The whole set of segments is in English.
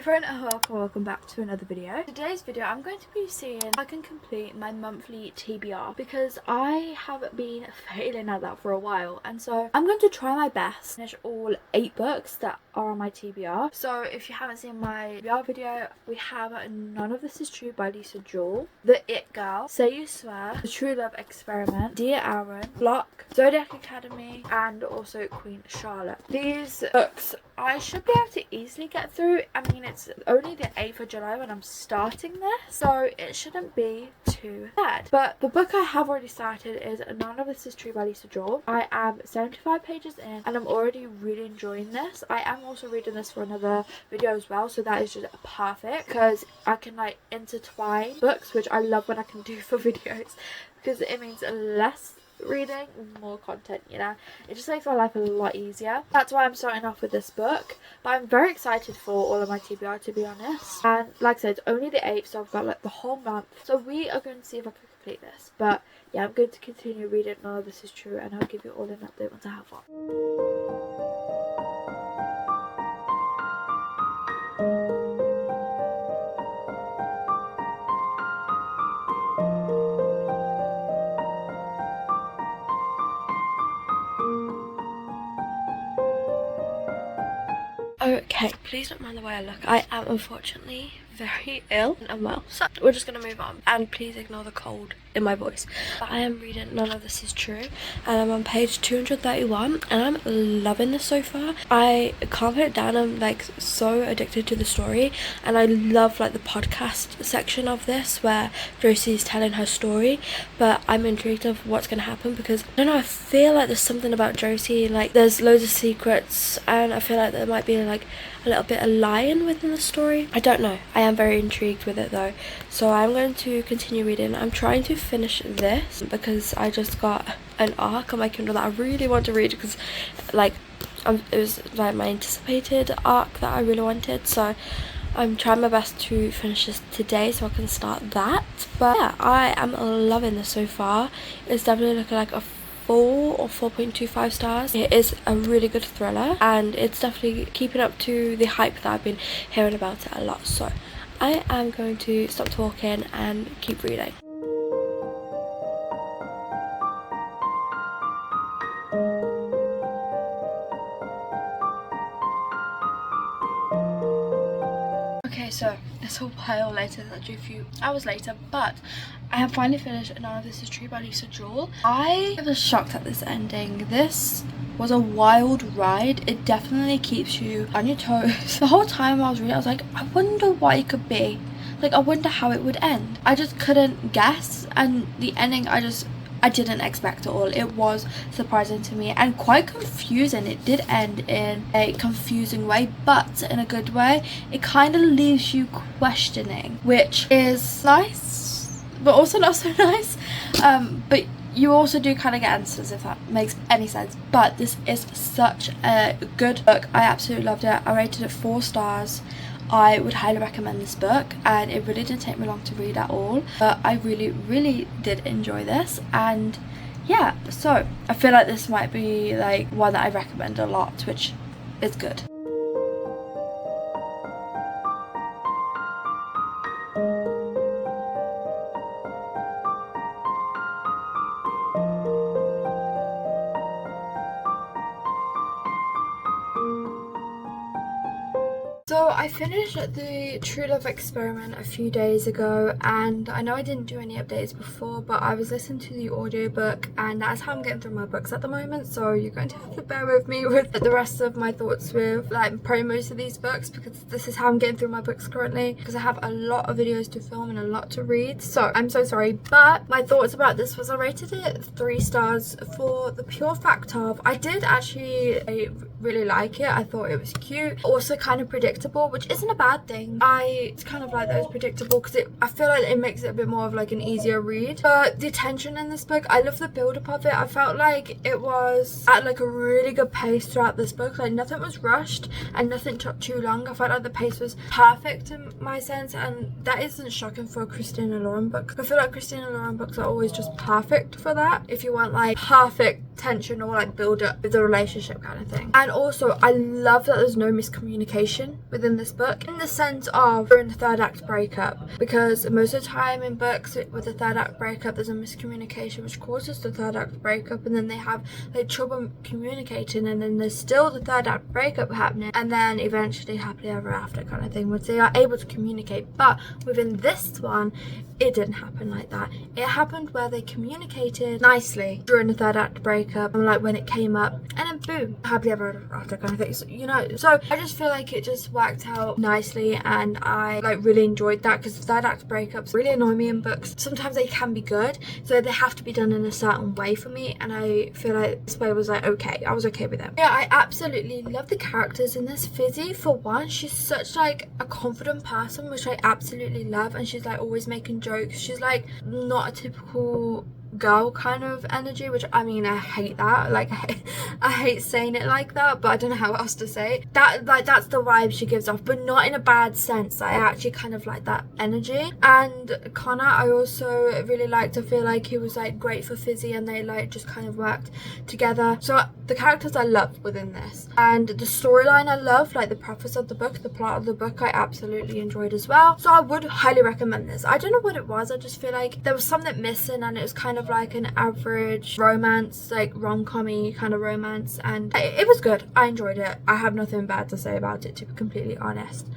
everyone, and welcome back to another video. Today's video I'm going to be seeing if I can complete my monthly TBR because I have been failing at that for a while, and so I'm going to try my best to finish all 8 books that are on my TBR. So if you haven't seen my TBR video, we have None of This Is True by Lisa Jewell, The It Girl, Say You Swear, The True Love Experiment, Dear Aaron, Block, Zodiac Academy, and also Queen Charlotte. These books I should be able to easily get through. I mean, it's only the 8th of July when I'm starting this, so it shouldn't be too bad. But the book I have already started is None of This Is True by Lisa Jewell. I am 75 pages in and I'm already really enjoying this. I am also reading this for another video as well, so that is just perfect because I can like intertwine books, which I love when I can do for videos because it means less reading, more content, you know. It just makes my life a lot easier. That's why I'm starting off with this book, but I'm very excited for all of my TBR, to be honest. And like I said, it's only the 8th, so I've got like the whole month, so we are going to see if I can complete this. But yeah, I'm going to continue reading None of This Is True, and I'll give you all an update once I have one. Okay, please don't mind the way I look. I am unfortunately very ill and unwell, so we're just gonna move on, and please ignore the cold in my voice. But I am reading None of This Is True, and I'm on page 231, and I'm loving this so far. I can't put it down. I'm like so addicted to the story, and I love like the podcast section of this where Josie's telling her story. But I'm intrigued of what's gonna happen because I don't know, I feel like there's something about Josie, like there's loads of secrets, and I feel like there might be like a little bit of lying within the story. I don't know. I am very intrigued with it though, so I'm going to continue reading. I'm trying to finish this because I just got an arc on my Kindle that I really want to read because like it was like my anticipated arc that I really wanted, so I'm trying my best to finish this today so I can start that. But yeah, I am loving this so far. It's definitely looking like a 4 or 4.25 stars. It is a really good thriller, and it's definitely keeping up to the hype that I've been hearing about it a lot. So I am going to stop talking and keep reading. Okay, so it's a while later, it's actually a few hours later, but I have finally finished None of This Is True by Lisa Jewell. I was shocked at this ending. This was a wild ride. It definitely keeps you on your toes. The whole time I was reading, I was like, I wonder what it could be. Like, I wonder how it would end. I just couldn't guess, and the ending I didn't expect at all. It was surprising to me and quite confusing. It did end in a confusing way, but in a good way. It kind of leaves you questioning, which is nice, but also not so nice. But you also do kind of get answers, if that makes any sense. But this is such a good book. I absolutely loved it. I rated it 4 stars. I would highly recommend this book, and it really didn't take me long to read at all, but I really did enjoy this. And yeah, so I feel like this might be like one that I recommend a lot, which is good. So I finished the True Love Experiment a few days ago, and I know I didn't do any updates before, but I was listening to the audiobook, and that's how I'm getting through my books at the moment. So you're going to have to bear with me with the rest of my thoughts with like most of these books, because this is how I'm getting through my books currently, because I have a lot of videos to film and a lot to read. So I'm so sorry, but my thoughts about this was I rated it 3 stars for the pure fact of I did actually really like it. I thought it was cute, also kind of predictable, which isn't a bad thing. It's kind of like that it's predictable because I feel like it makes it a bit more of like an easier read. But the tension in this book, I love the build up of it. I felt like it was at like a really good pace throughout this book. Like nothing was rushed and nothing took too long. I felt like the pace was perfect in my sense, and that isn't shocking for a Christina Lauren book. I feel like Christina Lauren books are always just perfect for that. If you want like perfect tension or like build up with the relationship kind of thing. And also I love that there's no miscommunication within this book, in the sense of during the third act breakup, because most of the time in books with the third act breakup there's a miscommunication which causes the third act breakup, and then they have like trouble communicating, and then there's still the third act breakup happening, and then eventually happily ever after kind of thing, once they are able to communicate. But within this one it didn't happen like that. It happened where they communicated nicely during the third act breakup, and like when it came up, and then boom, happily ever after kind of thing. So, you know, so I just feel like it just worked out nicely, and I like really enjoyed that, because the third act breakups really annoy me in books. Sometimes they can be good, so they have to be done in a certain way for me, and I feel like this way was like okay, I was okay with it. Yeah, I absolutely love the characters in this. Fizzy, for one, she's such like a confident person, which I absolutely love, and she's like always making jokes. She's like not a typical girl kind of energy, which I mean I hate that, like I hate saying it like that, but I don't know how else to say it. That like that's the vibe she gives off, but not in a bad sense. I actually kind of like that energy. And Connor, I also really liked. I feel like he was like great for Fizzy, and they like just kind of worked together. So the characters I love within this, and the storyline I love, like the preface of the book, the plot of the book, I absolutely enjoyed as well. So I would highly recommend this. I don't know what it was, I just feel like there was something missing, and it was kind of like an average romance, like rom-com-y kind of romance, and it was good. I enjoyed it. I have nothing bad to say about it, to be completely honest.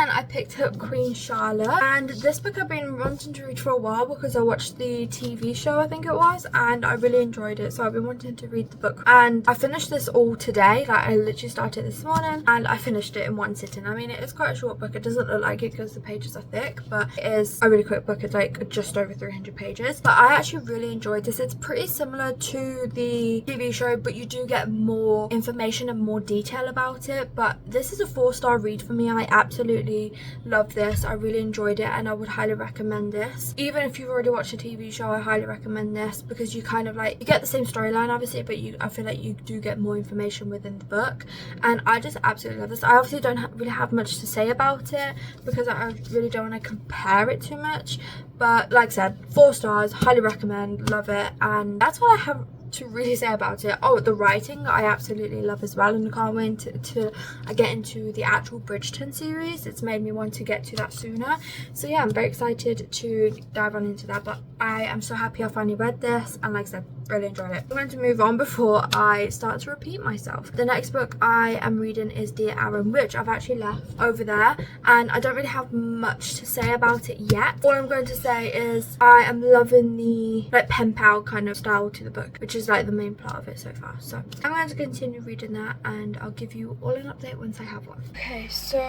I picked up Queen Charlotte, and this book I've been wanting to read for a while because I watched the TV show, I think it was, and I really enjoyed it, so I've been wanting to read the book. And I finished this all today. Like I literally started this morning and I finished it in one sitting. I mean, it is quite a short book. It doesn't look like it because the pages are thick, but it is a really quick book. It's like just over 300 pages, but I actually really enjoyed this. It's pretty similar to the TV show, but you do get more information and more detail about it. But this is a 4-star read for me. I absolutely love this. I really enjoyed it, and I would highly recommend this. Even if you've already watched a TV show, I highly recommend this, because you kind of like, you get the same storyline obviously, but I feel like you do get more information within the book, and I just absolutely love this. I obviously don't really have much to say about it because I really don't want to compare it too much, but like I said, 4 stars, highly recommend, love it, and that's what I have to really say about it. Oh, the writing I absolutely love as well, and I can't wait to get into the actual Bridgerton series. It's made me want to get to that sooner, so yeah, I'm very excited to dive on into that. But I am so happy I finally read this, and like I said, really enjoyed it. I'm going to move on before I start to repeat myself. The next book I am reading is Dear Aaron, which I've actually left over there, and I don't really have much to say about it yet. All I'm going to say is I am loving the like pen pal kind of style to the book, which is like the main plot of it so far. So I'm going to continue reading that, and I'll give you all an update once I have one. Okay, so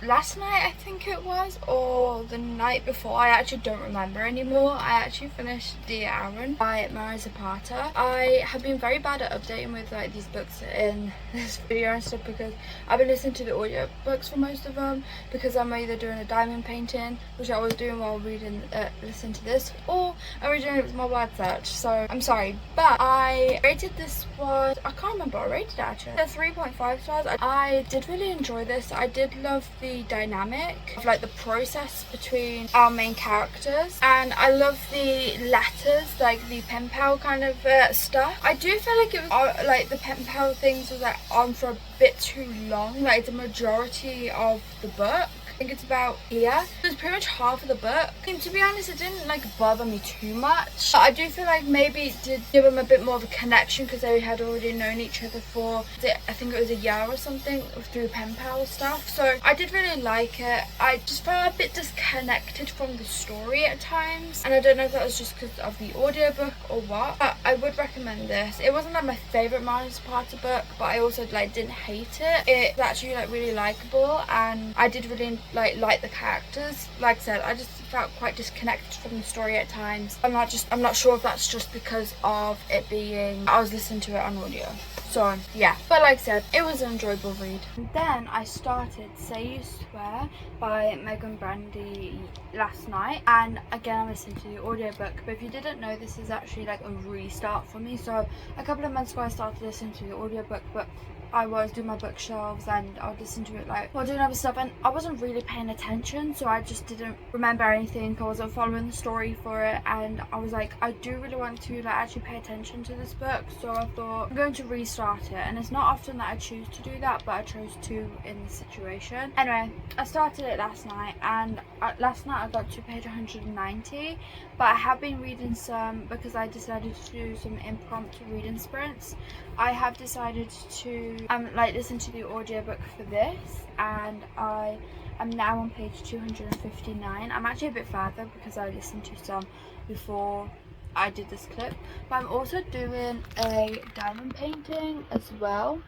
last night I think it was, or the night before, I actually don't remember anymore, I actually finished Dear Aaron by Marisa Parter. I have been very bad at updating with like these books in this video and stuff, because I've been listening to the audio books for most of them, because I'm either doing a diamond painting, which I was doing while reading listening to this, or I'm reading it with my word search. So I'm sorry, but I rated this one, I can't remember what I rated it actually, 3.5 stars. I did really enjoy this. I did love the dynamic of like the process between our main characters, and I love the letters, like the pen pal kind of stuff. I do feel like it was like the pen pal things was like on for a bit too long, like the majority of the book. think it's about here. It was pretty much half of the book. And to be honest, it didn't like bother me too much. But I do feel like maybe it did give them a bit more of a connection because they had already known each other for, I think it was a year or something through pen pal stuff. So I did really like it. I just felt a bit disconnected from the story at times, and I don't know if that was just because of the audiobook or what, but I would recommend this. It wasn't like my favourite Miles Potter book, but I also like didn't hate it. It's actually like really likable, and I did really like the characters. Like I said, I just felt quite disconnected from the story at times. I'm not sure if that's just because of it being, I was listening to it on audio. So yeah, but like I said, it was an enjoyable read. And then I started Say You Swear by Megan Brandy last night, and again I listened to the audiobook. But if you didn't know, this is actually like a restart for me. So a couple of months ago I started listening to the audiobook, but I was doing my bookshelves and I would listen to it like while doing other stuff, and I wasn't really paying attention, so I just didn't remember anything. I wasn't following the story for it, and I was like, I do really want to like actually pay attention to this book, so I thought I'm going to restart it. And it's not often that I choose to do that, but I chose to in this situation. Anyway, I started it last night, and last night I got to page 190, but I have been reading some because I decided to do some impromptu reading sprints. I have decided to like listen to the audiobook for this, and I am now on page 259. I'm actually a bit further because I listened to some before I did this clip, but I'm also doing a diamond painting as well.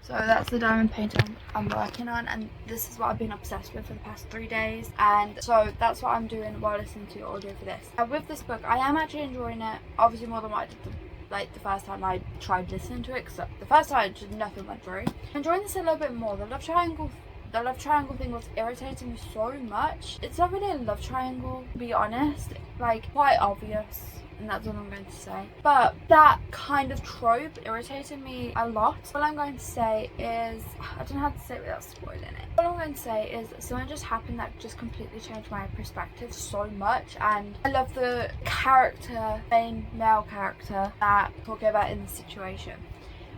So that's the diamond painting I'm working on, and this is what I've been obsessed with for the past 3 days, and so that's what I'm doing while listening to audio for this. With this book, I am actually enjoying it, obviously more than what I did the first time I tried listening to it, because the first time just nothing went through. I'm enjoying this a little bit more. The love triangle thing was irritating me so much. It's not really a love triangle, to be honest, like quite obvious, and that's all I'm going to say. But that kind of trope irritated me a lot. All I'm going to say is, I don't know how to say it without spoiling it. All I'm going to say is something just happened that just completely changed my perspective so much, and I love the character, main male character that I'm talking about in this situation.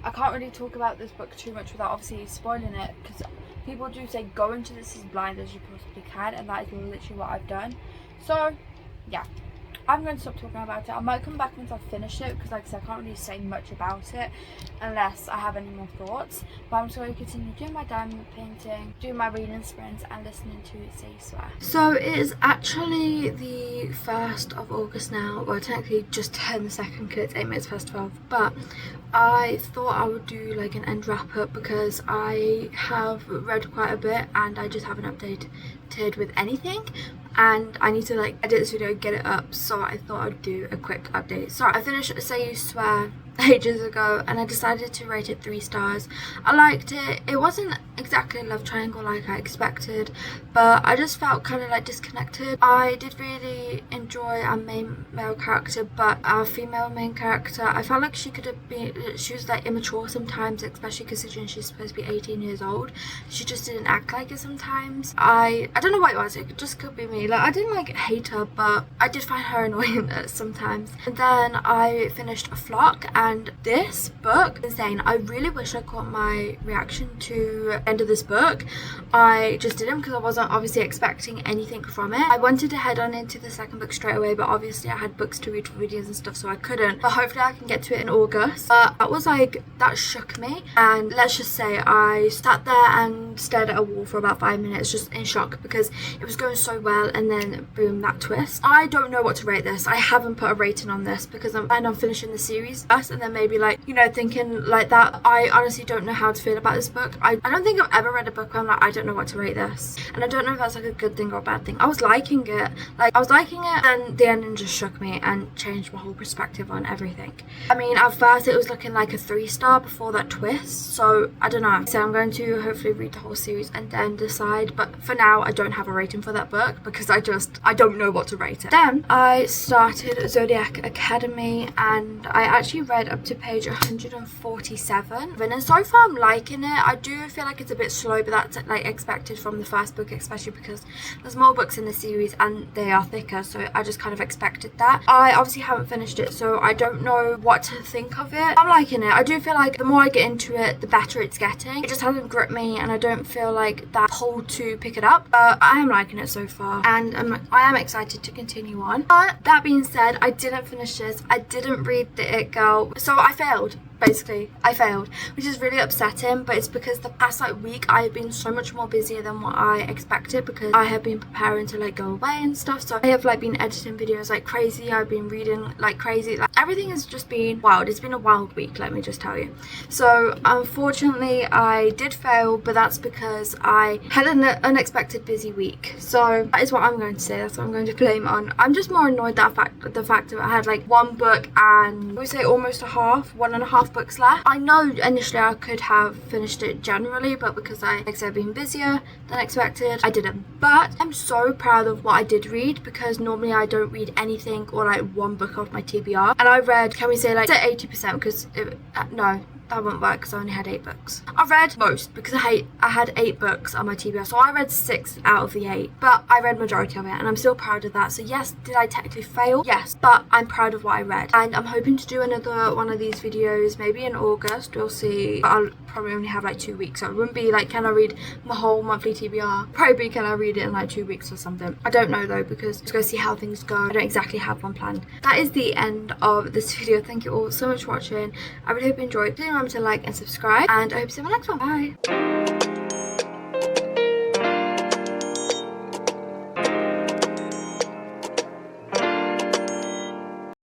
I can't really talk about this book too much without obviously spoiling it, because people do say go into this as blind as you possibly can, and that is literally what I've done. So yeah, I'm going to stop talking about it. I might come back once I've finished it, because like I said, I can't really say much about it unless I have any more thoughts. But I'm just going to continue doing my diamond painting, doing my reading sprints, and listening to Say You Swear. So it is actually the 1st of August now. Well, technically just turned the 2nd because it's 8 minutes past 12, but I thought I would do like an end wrap up because I have read quite a bit and I just haven't updated with anything, and I need to like edit this video, get it up, so I thought I'd do a quick update. So I finished Say You Swear ages ago, and I decided to rate it 3 stars. I liked it. It wasn't exactly a love triangle like I expected, but I just felt kind of like disconnected. I did really enjoy our main male character, but our female main character, I felt like she could have been, she was like immature sometimes, especially considering she's supposed to be 18 years old. She just didn't act like it sometimes. I don't know what it was, it just could be me. Like, I didn't like hate her, but I did find her annoying sometimes. And then I finished A Flock, and this book is insane. I really wish I caught my reaction to the end of this book. I just didn't, because I wasn't obviously expecting anything from it. I wanted to head on into the 2nd book straight away, but obviously I had books to read for videos and stuff, so I couldn't. But hopefully I can get to it in August. But that was like, that shook me, and let's just say I sat there and stared at a wall for about 5 minutes just in shock, because it was going so well, and then boom, that twist. I don't know what to rate this. I haven't put a rating on this because I'm planning on finishing the series first, and then maybe like, you know, thinking like that. I honestly don't know how to feel about this book. I don't think I've ever read a book where I'm like, I don't know what to rate this, and I don't know if that's like a good thing or a bad thing. I was liking it, and the ending just shook me and changed my whole perspective on everything. I mean, at first it was looking like a 3-star before that twist, so I don't know. So I'm going to hopefully read the whole series and then decide, but for now I don't have a rating for that book because I don't know what to rate it. Then I started Zodiac Academy, and I actually read read up to page 147, and so far I'm liking it. I do feel like it's a bit slow, but that's like expected from the first book, especially because there's more books in the series and they are thicker, so I just kind of expected that. I obviously haven't finished it, so I don't know what to think of it. I'm liking it. I do feel like the more I get into it, the better it's getting. It just hasn't gripped me, and I don't feel like that pull to pick it up, but I am liking it so far, and I am excited to continue on. But that being said, I didn't finish this. I didn't read the It Girl, so I failed. Basically, I failed, which is really upsetting, but it's because the past like week I have been so much more busier than what I expected, because I have been preparing to like go away and stuff. So I have like been editing videos like crazy. I've been reading like crazy. Like everything has just been wild. It's been a wild week, let me just tell you. So unfortunately I did fail, but that's because I had an unexpected busy week. So that is what I'm going to say. That's what I'm going to blame on. I'm just more annoyed that the fact that I had like one book and I would say almost one and a half books left. I know initially I could have finished it generally, but because like I said, I've been busier than expected, I didn't. But I'm so proud of what I did read, because normally I don't read anything or like one book off my TBR, and I read, can we say like 80%, because no, that won't work because I only had 8 books. I read most because I had 8 books on my TBR, so I read 6 out of the 8, but I read majority of it, and I'm still proud of that. So yes, did I technically fail? Yes, but I'm proud of what I read, and I'm hoping to do another one of these videos maybe in August. We'll see. I'll probably only have like 2 weeks, so it wouldn't be like, can I read my whole monthly TBR? Probably, can I read it in like 2 weeks or something? I don't know though, because I'm just gonna see how things go. I don't exactly have one planned. That is the end of this video. Thank you all so much for watching. I really hope you enjoyed. Please remember to like and subscribe, and I hope to see you in my next one. Bye.